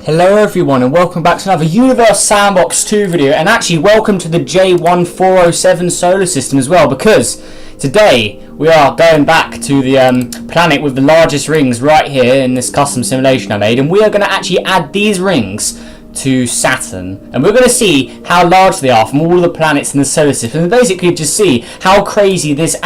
Hello everyone and welcome back to another Universe Sandbox 2 video, and actually welcome to the J1407 solar system as well, because today we are going back to the planet with the largest rings right here in this custom simulation I made, and we are going to actually add these rings to Saturn, and we're going to see how large they are from all the planets in the solar system, and basically just see how crazy this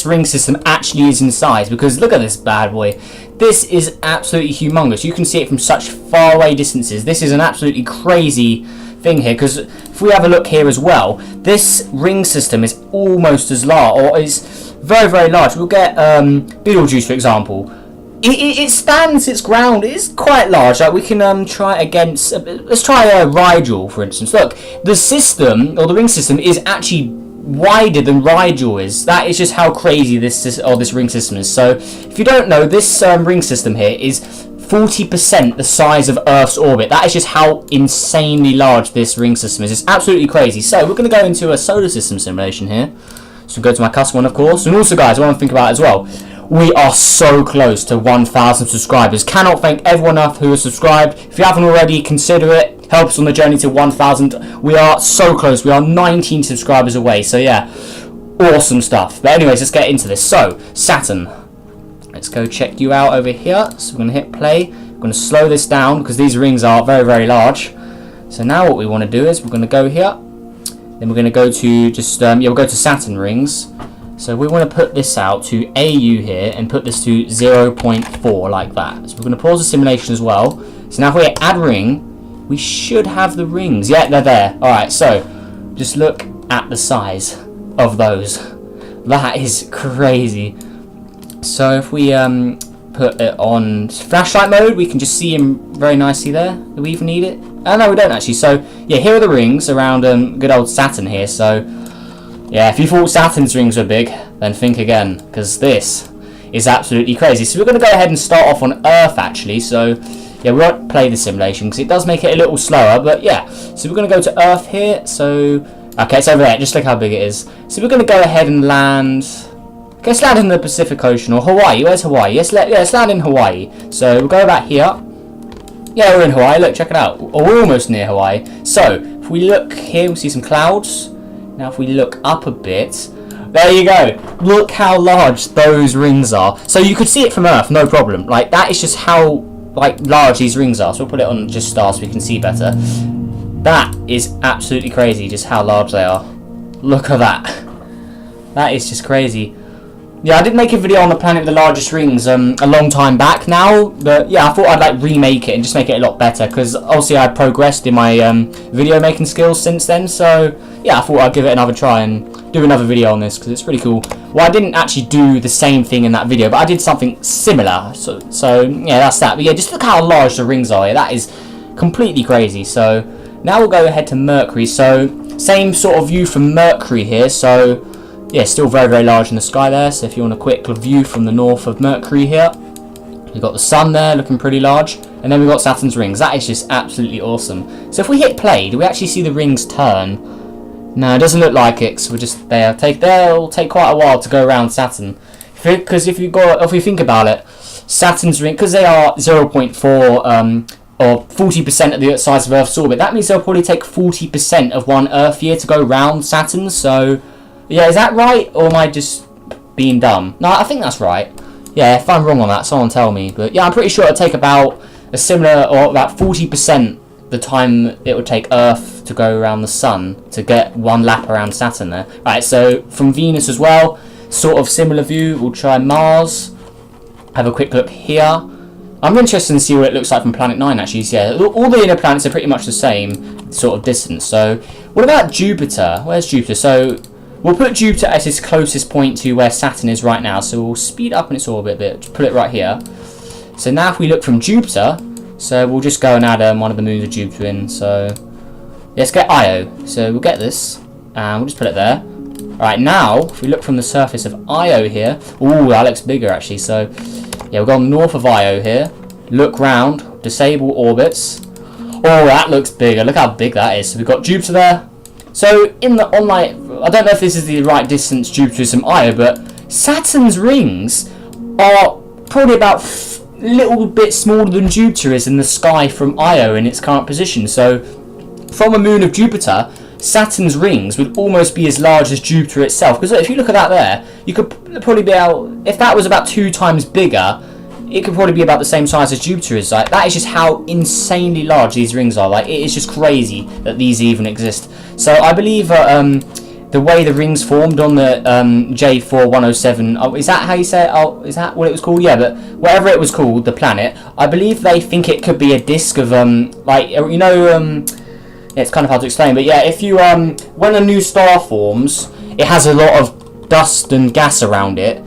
ring system actually is in size. Because look at this bad boy. This is absolutely humongous. You can see it from such far away distances. This is an absolutely crazy thing here, because if we have a look here as well, this ring system is almost as large, or is very, very large. We'll get Betelgeuse, for example. It stands its ground. It is quite large. Like we can try against. Let's try Rigel, for instance. Look, the system, or the ring system, is actually wider than Rigel is. That is just how crazy this ring system is. So, if you don't know, this ring system here is 40% the size of Earth's orbit. That is just how insanely large this ring system is. It's absolutely crazy. So, we're going to go into a solar system simulation here. So, go to my custom one, of course. And also, guys, I want to think about it as well. We are so close to 1,000 subscribers. Cannot thank everyone enough who has subscribed. If you haven't already, consider it. Help us on the journey to 1,000. We are so close. We are 19 subscribers away. So yeah, awesome stuff. But anyways, let's get into this. So, Saturn. Let's go check you out over here. So we're going to hit play. We're going to slow this down because these rings are very, very large. So now what we want to do is we're going to go here. Then we're going to go to just, we'll go to Saturn rings. So we want to put this out to AU here and put this to 0.4 like that. So we're going to pause the simulation as well. So now if we hit add ring, we should have the rings. Yeah, they're there. Alright, so just look at the size of those. That is crazy. So if we put it on flashlight mode, we can just see him very nicely there. Do we even need it? Oh no, we don't actually. So yeah, here are the rings around good old Saturn here. So yeah, if you thought Saturn's rings were big, then think again, because this is absolutely crazy. So we're going to go ahead and start off on Earth, actually. So, yeah, we won't play the simulation, because it does make it a little slower, but yeah. So we're going to go to Earth here. So, okay, it's over there. Just look how big it is. So we're going to go ahead and land. Okay, let's land in the Pacific Ocean, or Hawaii. Where's Hawaii? Let's land in Hawaii. So we'll go back here. Yeah, we're in Hawaii. Look, check it out. Oh, we're almost near Hawaii. So, if we look here, we'll see some clouds. Now if we look up a bit, there you go. Look how large those rings are. So you could see it from Earth, no problem. Like that is just how large these rings are. So we'll put it on just stars so we can see better. That is absolutely crazy, just how large they are. Look at that. That is just crazy. Yeah, I did make a video on the planet with the largest rings a long time back now, but yeah, I thought I'd remake it and just make it a lot better, because obviously I've progressed in my video making skills since then. So yeah, I thought I'd give it another try and do another video on this, because it's pretty cool. Well, I didn't actually do the same thing in that video, but I did something similar. So yeah, that's that. But yeah, just look how large the rings are here. That is completely crazy. So now we'll go ahead to Mercury. So same sort of view from Mercury here. So yeah, still very, very large in the sky there. So if you want a quick view from the north of Mercury here, we've got the sun there looking pretty large. And then we've got Saturn's rings. That is just absolutely awesome. So if we hit play, do we actually see the rings turn? No, it doesn't look like it. So we're just there. They'll take quite a while to go around Saturn. Because if we think about it, Saturn's ring, because they are 0.4 or 40% of the size of Earth's orbit, that means they'll probably take 40% of one Earth year to go round Saturn. So yeah, is that right, or am I just being dumb? No, I think that's right. Yeah, if I'm wrong on that, someone tell me. But yeah, I'm pretty sure it'll take about a similar, or about 40% the time it would take Earth to go around the Sun to get one lap around Saturn there. Right, so from Venus as well, sort of similar view. We'll try Mars. Have a quick look here. I'm interested to see what it looks like from Planet 9, actually. So, yeah, all the inner planets are pretty much the same sort of distance. So, what about Jupiter? Where's Jupiter? So we'll put Jupiter as its closest point to where Saturn is right now. So we'll speed up in its orbit a bit, put it right here. So now if we look from Jupiter, so we'll just go and add one of the moons of Jupiter in. So let's get Io. So we'll get this, and we'll just put it there. Alright, now if we look from the surface of Io here, ooh, that looks bigger actually. So yeah, we'll go north of Io here, look round, disable orbits. Oh, that looks bigger. Look how big that is. So we've got Jupiter there. So I don't know if this is the right distance Jupiter is from Io, but Saturn's rings are probably about little bit smaller than Jupiter is in the sky from Io in its current position. So from a moon of Jupiter, Saturn's rings would almost be as large as Jupiter itself. Because if you look at that there, you could probably be able, if that was about 2 times bigger, it could probably be about the same size as Jupiter is. Like, that is just how insanely large these rings are. Like, it is just crazy that these even exist. So I believe the way the rings formed on the J4107, oh, is that how you say it? Oh, is that what it was called? Yeah, but whatever it was called, the planet, I believe they think it could be a disk of like, you know, it's kind of hard to explain, but yeah, if you when a new star forms, it has a lot of dust and gas around it,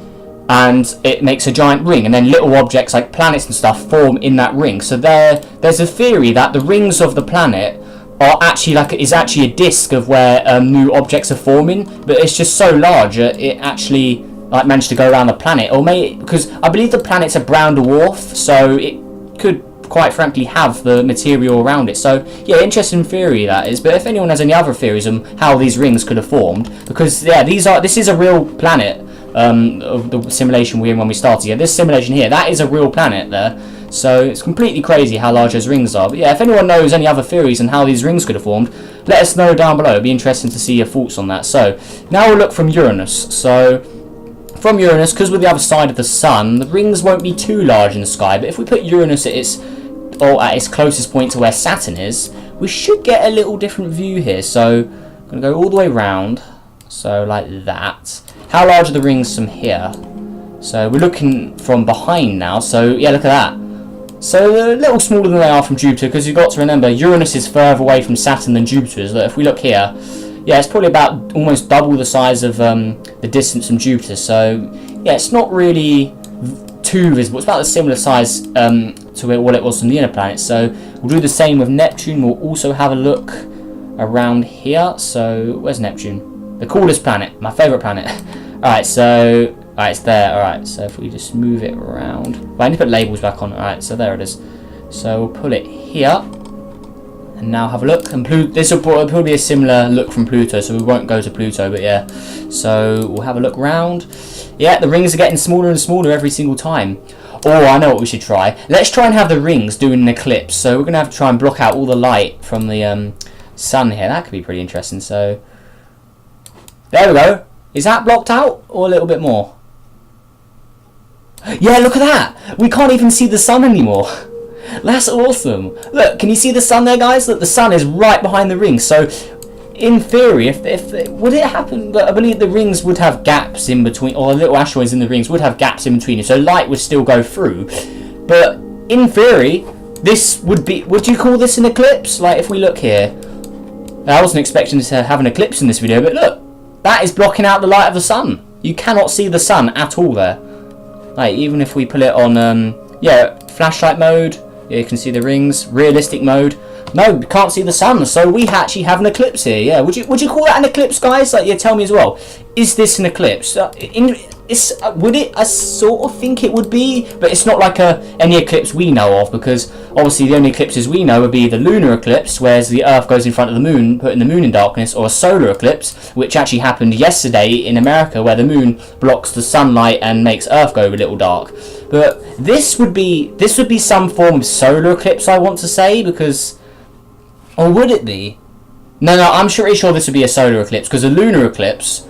and it makes a giant ring, and then little objects like planets and stuff form in that ring. So there's a theory that the rings of the planet are actually actually a disk of where new objects are forming, but it's just so large it actually like managed to go around the planet, or maybe because I believe the planet's a brown dwarf, so it could quite frankly have the material around it. So yeah, interesting theory that is. But if anyone has any other theories on how these rings could have formed, because yeah, this is a real planet of the simulation we're in when we started. Yeah, this simulation here, that is a real planet there. So it's completely crazy how large those rings are. But yeah, if anyone knows any other theories on how these rings could have formed, let us know down below. It'd be interesting to see your thoughts on that. So now we'll look from Uranus. So from Uranus, because we're the other side of the sun, the rings won't be too large in the sky. But if we put Uranus at its closest point to where Saturn is, we should get a little different view here. So I'm going to go all the way round. So like that. How large are the rings from here? So we're looking from behind now. So yeah, look at that. So they're a little smaller than they are from Jupiter, because you've got to remember Uranus is further away from Saturn than Jupiter is. If we look here, yeah, it's probably about almost double the size of the distance from Jupiter. So yeah, it's not really too visible. It's about a similar size to what it was from the inner planets. So we'll do the same with Neptune. We'll also have a look around here. So where's Neptune? The coolest planet, my favourite planet. Alright, so alright, it's there. Alright, so if we just move it around, well, I need to put labels back on. Alright, so there it is. So we'll pull it here, and now have a look. And this will probably be a similar look from Pluto, so we won't go to Pluto, but yeah. So we'll have a look round. Yeah, the rings are getting smaller and smaller every single time. Oh, I know what we should try. Let's try and have the rings doing an eclipse. So we're going to have to try and block out all the light from the sun here. That could be pretty interesting. So there we go. Is that blocked out, or a little bit more? Yeah, look at that. We can't even see the sun anymore. That's awesome. Look, can you see the sun there, guys? Look, the sun is right behind the ring. So in theory, if would it happen, I believe the rings would have gaps in between, or little asteroids in the rings would have gaps in between, so light would still go through. But in theory, this would be, would you call this an eclipse? Like, if we look here, I wasn't expecting to have an eclipse in this video, but look, that is blocking out the light of the sun. You cannot see the sun at all there. Like, even if we put it on yeah, flashlight mode, yeah, you can see the rings. Realistic mode, no, we can't see the sun, so we actually have an eclipse here. Yeah, would you call that an eclipse, guys? Like, yeah, tell me as well. Is this an eclipse? Would it? I sort of think it would be, but it's not like any eclipse we know of, because obviously the only eclipses we know would be the lunar eclipse, whereas the Earth goes in front of the moon, putting the moon in darkness, or a solar eclipse, which actually happened yesterday in America, where the moon blocks the sunlight and makes Earth go a little dark. But this would be some form of solar eclipse, I want to say, because, or would it be? No, I'm pretty sure this would be a solar eclipse, because a lunar eclipse,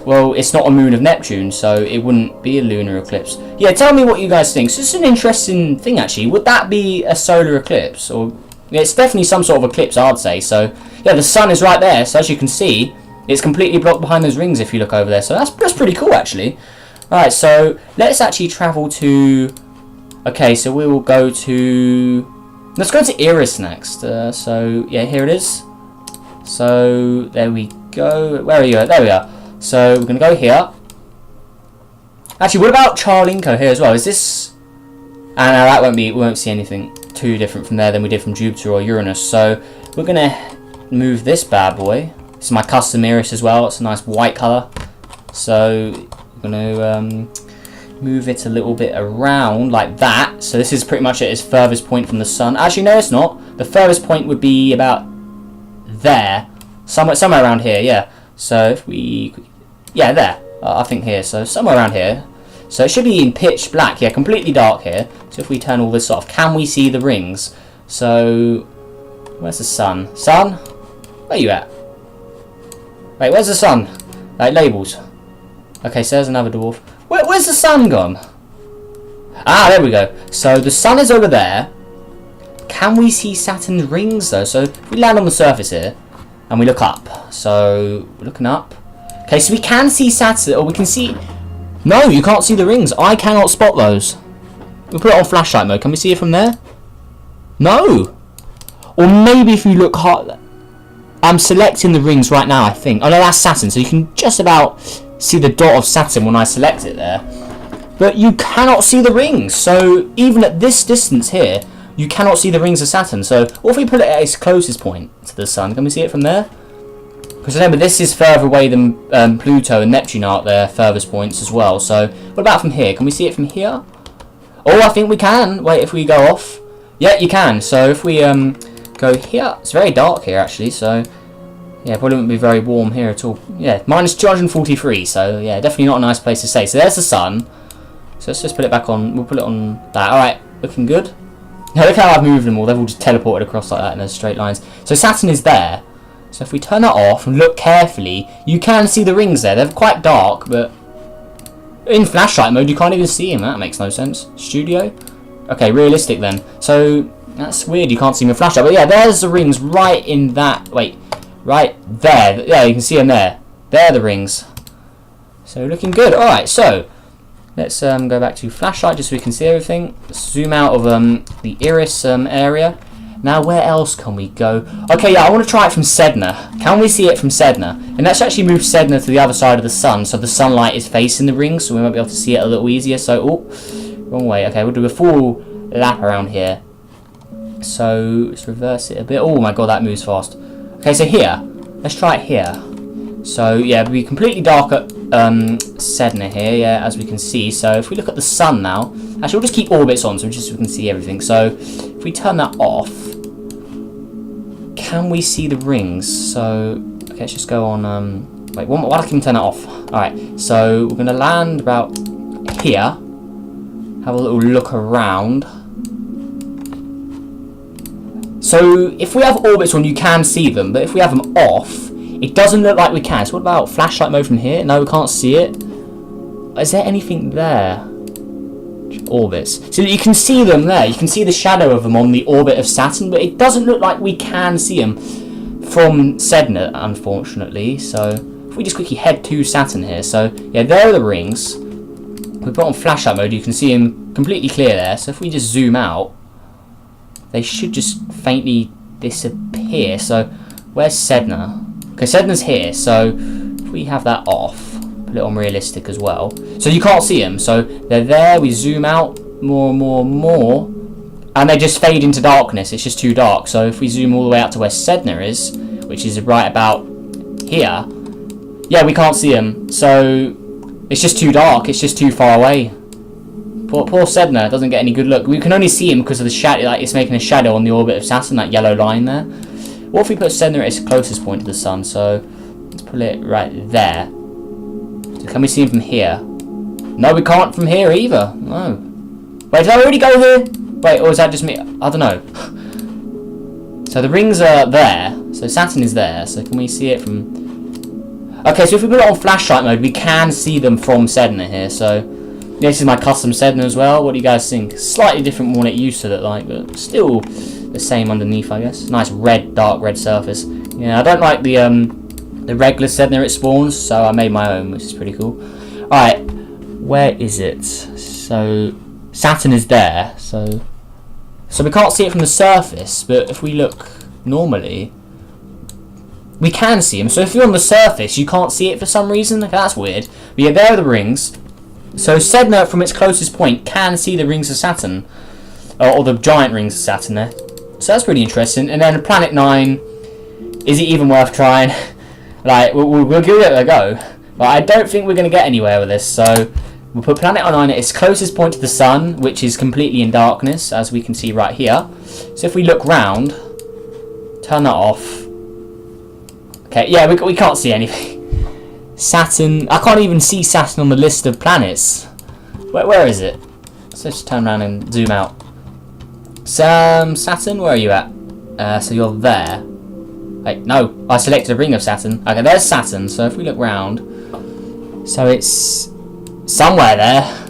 well, it's not a moon of Neptune, so it wouldn't be a lunar eclipse. Yeah, tell me what you guys think. So it's an interesting thing, actually. Would that be a solar eclipse? Or yeah, it's definitely some sort of eclipse, I'd say. So yeah, the sun is right there. So as you can see, it's completely blocked behind those rings if you look over there. So that's pretty cool, actually. Alright, so let's actually travel to... Okay, so we will go to... Let's go to Eris next. So yeah, here it is. So there we go. Where are you? There we are. So we're going to go here. Actually, what about Charlinko here as well? Is this... that won't be... We won't see anything too different from there than we did from Jupiter or Uranus. So we're going to move this bad boy. This is my custom Eris as well. It's a nice white colour. So we're going to move it a little bit around like that. So this is pretty much at its furthest point from the sun. Actually, no, it's not. The furthest point would be about there. Somewhere around here, yeah. So if we... Yeah, there. I think here. So somewhere around here. So it should be in pitch black. Yeah, completely dark here. So if we turn all this off, can we see the rings? So, where's the sun? Sun? Where you at? Wait, where's the sun? Like, labels. Okay, so there's another dwarf. Where's the sun gone? Ah, there we go. So the sun is over there. Can we see Saturn's rings though? So if we land on the surface here and we look up. So we're looking up. Okay, so we can see Saturn, or we can see... No, you can't see the rings. I cannot spot those. We'll put it on flashlight mode. Can we see it from there? No. Or maybe if you look hard... I'm selecting the rings right now, I think. Oh no, that's Saturn. So you can just about see the dot of Saturn when I select it there. But you cannot see the rings. So even at this distance here, you cannot see the rings of Saturn. So what if we put it at its closest point to the sun? Can we see it from there? Because remember, this is further away than Pluto and Neptune are at their furthest points as well. So what about from here? Can we see it from here? Oh, I think we can. Wait, if we go off. Yeah, you can. So if we go here, it's very dark here actually. So yeah, probably wouldn't be very warm here at all. Yeah, minus 243. So yeah, definitely not a nice place to stay. So there's the sun. So let's just put it back on. We'll put it on that. All right, looking good. Now look how I've moved them all. They've all just teleported across like that in those straight lines. So Saturn is there. So if we turn that off and look carefully, you can see the rings there. They're quite dark, but in flashlight mode, you can't even see them. That makes no sense. Studio? Okay, realistic then. So that's weird. You can't see them in flashlight. But yeah, there's the rings right in that. Wait, right there. Yeah, you can see them there. They're the rings. So looking good. All right, so let's go back to flashlight just so we can see everything. Let's zoom out of the iris area. Now, where else can we go? Okay, yeah, I want to try it from Sedna. Can we see it from Sedna? And let's actually move Sedna to the other side of the sun, so the sunlight is facing the ring, so we might be able to see it a little easier. So, oh, wrong way. Okay, we'll do a full lap around here. So, let's reverse it a bit. Oh my god, that moves fast. Okay, so here. Let's try it here. So, yeah, it'll be completely dark at Sedna here, yeah, as we can see. So, if we look at the sun now, actually, we'll just keep orbits on so we can see everything. So, if we turn that off, can we see the rings? So, okay, let's just go on, wait, why can we turn that off? Alright, so we're going to land about here, have a little look around. So, if we have orbits on, you can see them, but if we have them off, it doesn't look like we can. So what about flashlight mode from here? No, we can't see it. Is there anything there? Orbits. So you can see them there. You can see the shadow of them on the orbit of Saturn, but it doesn't look like we can see them from Sedna, unfortunately. So if we just quickly head to Saturn here. So yeah, there are the rings. We put on flashlight mode. You can see them completely clear there. So if we just zoom out, they should just faintly disappear. So where's Sedna? Okay, Sedna's here, so if we have that off, put it on realistic as well. So you can't see them, so they're there, we zoom out more, and they just fade into darkness. It's just too dark. So if we zoom all the way out to where Sedna is, which is right about here, yeah, we can't see them. So it's just too dark, it's just too far away. Poor Sedna doesn't get any good look. We can only see him because of the shadow, like it's making a shadow on the orbit of Saturn, that yellow line there. What if we put Sedna at its closest point to the sun? So let's put it right there. So can we see him from here? No, we can't from here either. No. Wait, did I already go here? Wait, or is that just me? I don't know. So the rings are there. So Saturn is there. So can we see it from... Okay, so if we put it on flashlight mode, we can see them from Sedna here. So this is my custom Sedna as well. What do you guys think? Slightly different from what it used to look like, but still the same underneath, I guess. Nice red, dark red surface. Yeah, I don't like the regular Sedna it spawns, so I made my own, which is pretty cool. Alright, where is it? So Saturn is there, so we can't see it from the surface, but if we look normally, we can see them. So if you're on the surface, you can't see it for some reason. Okay, that's weird. But yeah, there are the rings. So Sedna, from its closest point, can see the rings of Saturn, or the giant rings of Saturn there. So that's pretty interesting. And then Planet 9, is it even worth trying? Like, we'll give it a go. But I don't think we're going to get anywhere with this. So we'll put Planet 9 at its closest point to the sun, which is completely in darkness, as we can see right here. So if we look round, turn that off. Okay, yeah, we can't see anything. Saturn, I can't even see Saturn on the list of planets. Where is it? So let's just turn around and zoom out. Saturn, where are you at? So you're there. Wait, no, I selected a ring of Saturn. Okay, there's Saturn. So if we look round, so it's somewhere there.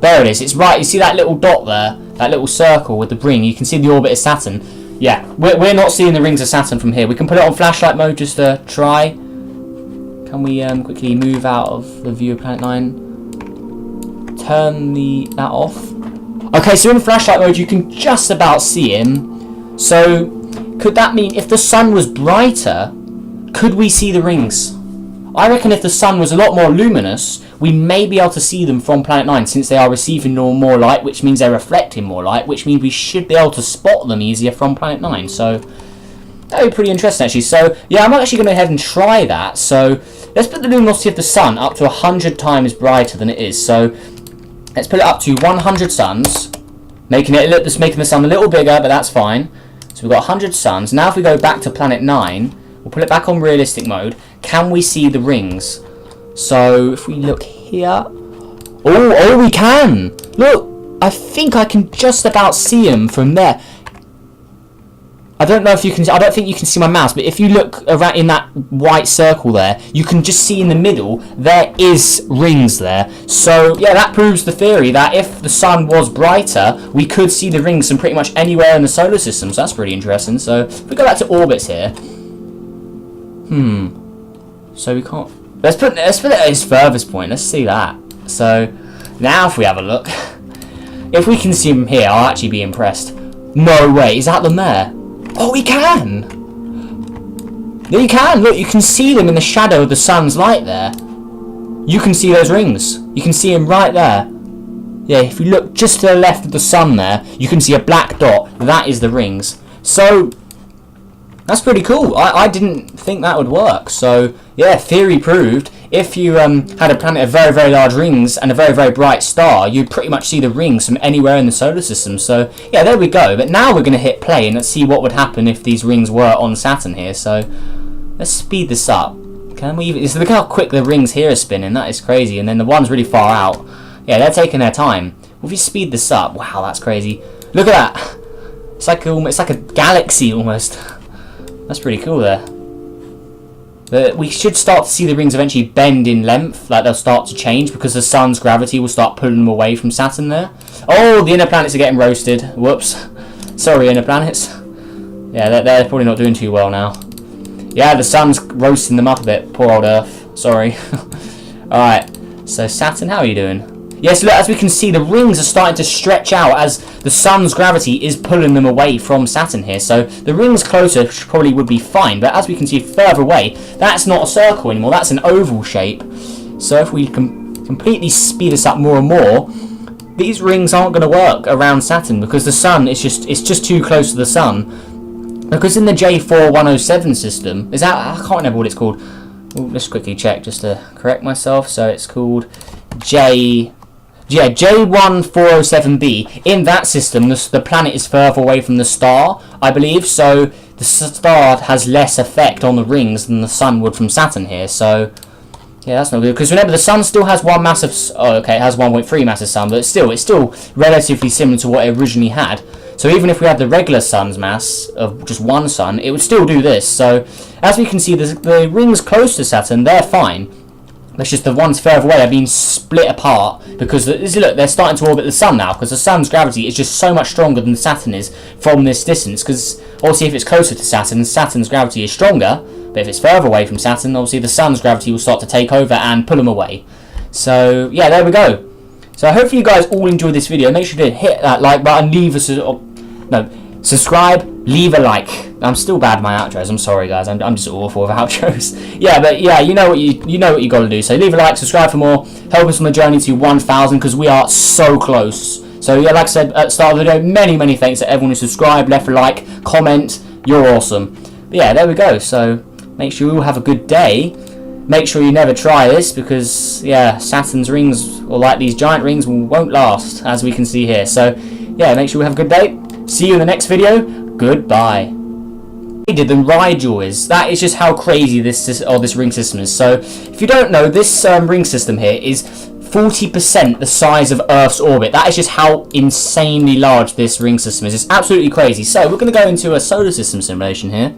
There it is. It's right. You see that little dot there? That little circle with the ring. You can see the orbit of Saturn. Yeah, we're not seeing the rings of Saturn from here. We can put it on flashlight mode just to try. Can we quickly move out of the view of Planet 9? Turn that off. Okay, so in flashlight mode you can just about see him. So could that mean if the sun was brighter, could we see the rings? I reckon if the sun was a lot more luminous, we may be able to see them from Planet 9 since they are receiving more light, which means they're reflecting more light, which means we should be able to spot them easier from Planet 9. So that would be pretty interesting actually. So yeah, I'm actually going to go ahead and try that. So let's put the luminosity of the sun up to 100 times brighter than it is. So let's put it up to 100 suns, making the sun a little bigger, but that's fine. So we've got 100 suns. Now if we go back to Planet 9, we'll put it back on realistic mode. Can we see the rings? So if we look here, oh, we can. Look, I think I can just about see them from there. I don't know if you can. I don't think you can see my mouse, but if you look around in that white circle there, you can just see in the middle there is rings there. So yeah, that proves the theory that if the sun was brighter, we could see the rings from pretty much anywhere in the solar system. So that's pretty interesting. So if we go back to orbits here, so we can't. Let's put it at its furthest point. Let's see that. So now if we have a look, if we can see them here, I'll actually be impressed. No way, is that them there? Oh, we can! Yeah, you can! Look, you can see them in the shadow of the sun's light there. You can see those rings. You can see them right there. Yeah, if you look just to the left of the sun there, you can see a black dot. That is the rings. So that's pretty cool. I didn't think that would work. So yeah, theory proved. If you had a planet of very, very large rings and a very, very bright star, you'd pretty much see the rings from anywhere in the solar system. So yeah, there we go. But now we're going to hit play and let's see what would happen if these rings were on Saturn here. So let's speed this up. Can we even... So look how quick the rings here are spinning. That is crazy. And then the ones really far out, yeah, they're taking their time. If we speed this up, wow, that's crazy. Look at that. It's like a galaxy almost. That's pretty cool there. But we should start to see the rings eventually bend in length, like they'll start to change because the sun's gravity will start pulling them away from Saturn there. Oh, the inner planets are getting roasted. Whoops. Sorry, inner planets. Yeah, they're probably not doing too well now. Yeah, the sun's roasting them up a bit. Poor old Earth. Sorry. Alright, so Saturn, how are you doing? Yes, look, as we can see, the rings are starting to stretch out as the sun's gravity is pulling them away from Saturn here. So the rings closer probably would be fine, but as we can see further away, that's not a circle anymore, that's an oval shape. So if we completely speed this up more and more, these rings aren't going to work around Saturn because the sun is just too close to the sun. Because in the J4107 system, I can't remember what it's called. Ooh, let's quickly check just to correct myself. So it's called J1407b. In that system, the planet is further away from the star, I believe, so the star has less effect on the rings than the sun would from Saturn here. So yeah, that's not good because remember the sun still has one massive. Oh, okay, it has 1.3 massive sun, but it's still relatively similar to what it originally had. So even if we had the regular sun's mass of just one sun, it would still do this. So as we can see, the rings close to Saturn, they're fine. It's just the ones further away are being split apart because look, they're starting to orbit the sun now because the sun's gravity is just so much stronger than Saturn is from this distance. Because obviously if it's closer to Saturn, Saturn's gravity is stronger, but if it's further away from Saturn, obviously the sun's gravity will start to take over and pull them away. So yeah, there we go. So I hope you guys all enjoyed this video. Make sure to hit that like button, subscribe, leave a like. I'm still bad at my outros. I'm sorry, guys. I'm just awful with outros. Yeah, but yeah, you know what you got to do. So leave a like, subscribe for more. Help us on the journey to 1,000 because we are so close. So yeah, like I said at the start of the video, many thanks to everyone who subscribed, left a like, comment. You're awesome. But yeah, there we go. So make sure you all have a good day. Make sure you never try this because yeah, Saturn's rings or like these giant rings won't last, as we can see here. So yeah, make sure you have a good day. See you in the next video. Goodbye. than Rigel is. That is just how crazy this ring system is. So if you don't know, this ring system here is 40% the size of Earth's orbit. That is just how insanely large this ring system is. It's absolutely crazy. So we're going to go into a solar system simulation here.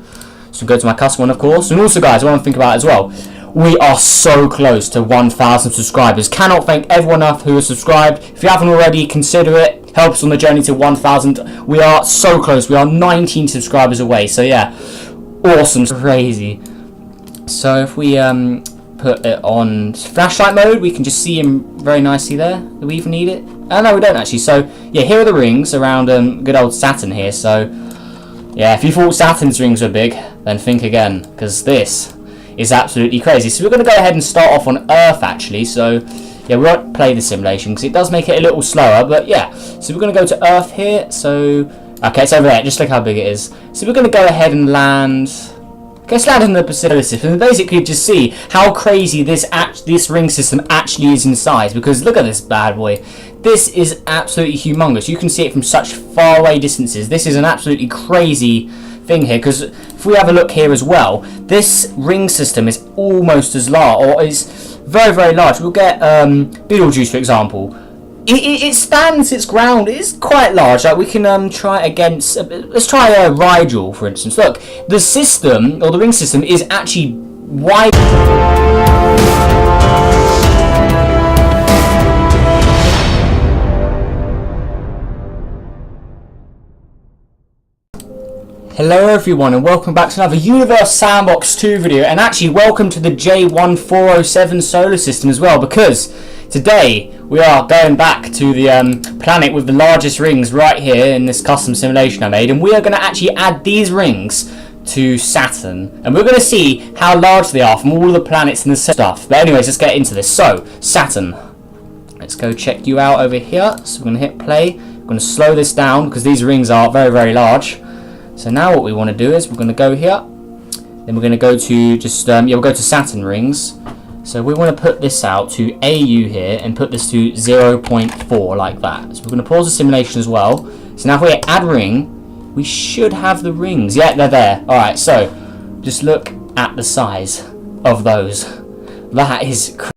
So go to my custom one, of course. And also, guys, I want to think about as well. We are so close to 1,000 subscribers. Cannot thank everyone enough who has subscribed. If you haven't already, consider it. Helps on the journey to 1,000. We are so close. We are 19 subscribers away. So yeah, awesome, crazy. So if we put it on flashlight mode, we can just see him very nicely there. Do we even need it? Oh no, we don't actually. So yeah, here are the rings around good old Saturn here. So yeah, if you thought Saturn's rings were big, then think again, because this is absolutely crazy. So we're going to go ahead and start off on Earth actually. So yeah, we won't play the simulation because it does make it a little slower, but yeah. So we're going to go to Earth here. So okay, it's over there. Just look how big it is. So we're going to go ahead and land. Okay, let's land in the Pacific system and basically just see how crazy this ring system actually is in size. Because look at this bad boy. This is absolutely humongous. You can see it from such far away distances. This is an absolutely crazy thing here, because if we have a look here as well, this ring system is almost as large, or is very, very large. We'll get Betelgeuse, for example. It stands its ground. It is quite large. Like we can try against. Let's try Rigel, for instance. Look, the system or the ring system is actually wide. Hello everyone and welcome back to another Universe Sandbox 2 video, and actually welcome to the J1407 solar system as well, because today we are going back to the planet with the largest rings right here in this custom simulation I made, and we are going to actually add these rings to Saturn, and we're going to see how large they are from all of the planets and the stuff. But anyways, let's get into this. So Saturn, let's go check you out over here. So we're going to hit play. We're going to slow this down because these rings are very, very large. So now what we want to do is we're going to go here, then we're going to go to just we'll go to Saturn rings. So we want to put this out to AU here and put this to 0.4 like that. So we're going to pause the simulation as well. So now if we add ring, we should have the rings. Yeah, they're there. Alright, so just look at the size of those. That is crazy.